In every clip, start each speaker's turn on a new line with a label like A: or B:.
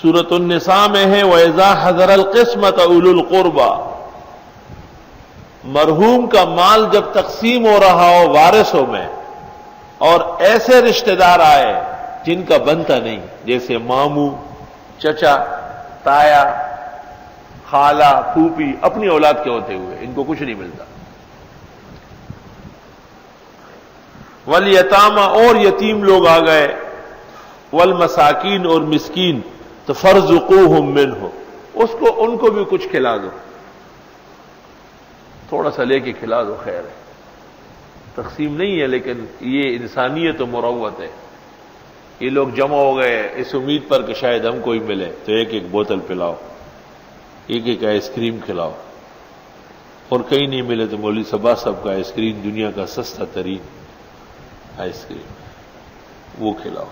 A: سورۃ النساء میں ہے وَإِذَا حَضَرَ الْقِسْمَةَ أُولُو الْقُرْبَى، مرحوم کا مال جب تقسیم ہو رہا ہو وارثوں میں اور ایسے رشتہ دار آئے جن کا بنتا نہیں، جیسے ماموں، چچا، تایا، خالہ، پھوپھی، اپنی اولاد کے ہوتے ہوئے ان کو کچھ نہیں ملتا، والیتامى اور یتیم لوگ آ گئے، والمساکین اور مسکین، تو فارزقوہم منہ، ان کو بھی کچھ کھلا دو، تھوڑا سا لے کے کھلا دو، خیر ہے، تقسیم نہیں ہے لیکن یہ انسانیت و مروت ہے۔ یہ لوگ جمع ہو گئے اس امید پر کہ شاید ہم کو ہی ملے، تو ایک ایک بوتل پلاؤ، ایک ایک آئس کریم کھلاؤ، اور کہیں نہیں ملے تو مولوی صبا صاحب کا آئس کریم دنیا کا سستا ترین آئس کریم وہ کھلاؤ،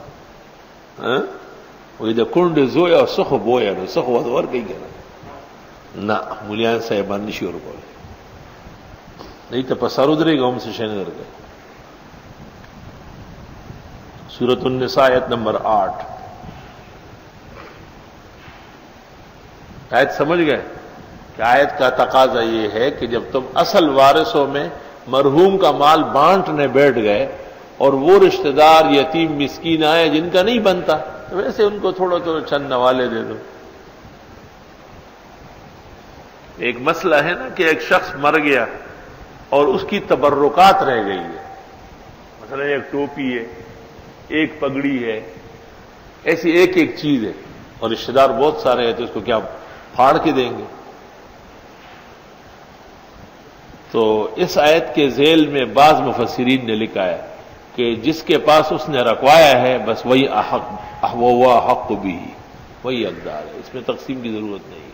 A: وہ ادھر کنڈ زویا اور سخ بویا نہ سخ اور کہیں کہنا نہ ملیان صاحبان نشی اور بولے نہیں تو پسار ادھرے گا ہم سے شہنگر گئے۔ سورۃ النساء آیت نمبر 8۔ آیت سمجھ گئے کہ آیت کا تقاضا یہ ہے کہ جب تم اصل وارثوں میں مرحوم کا مال بانٹنے بیٹھ گئے اور وہ رشتہ دار یتیم مسکین آئے جن کا نہیں بنتا، تو ویسے ان کو تھوڑا تھوڑا چند نوالے دے دو۔ ایک مسئلہ ہے نا کہ ایک شخص مر گیا اور اس کی تبرکات رہ گئی ہے، مثلا ایک ٹوپی ہے، ایک پگڑی ہے، ایسی ایک ایک چیز ہے، اور رشتہ دار بہت سارے ہیں تو اس کو کیا پھاڑ کے دیں گے؟ تو اس آیت کے ذیل میں بعض مفسرین نے لکھا ہے کہ جس کے پاس اس نے رکھوایا ہے بس وہی حق بھی، وہی حقدار ہے، اس میں تقسیم کی ضرورت نہیں ہے۔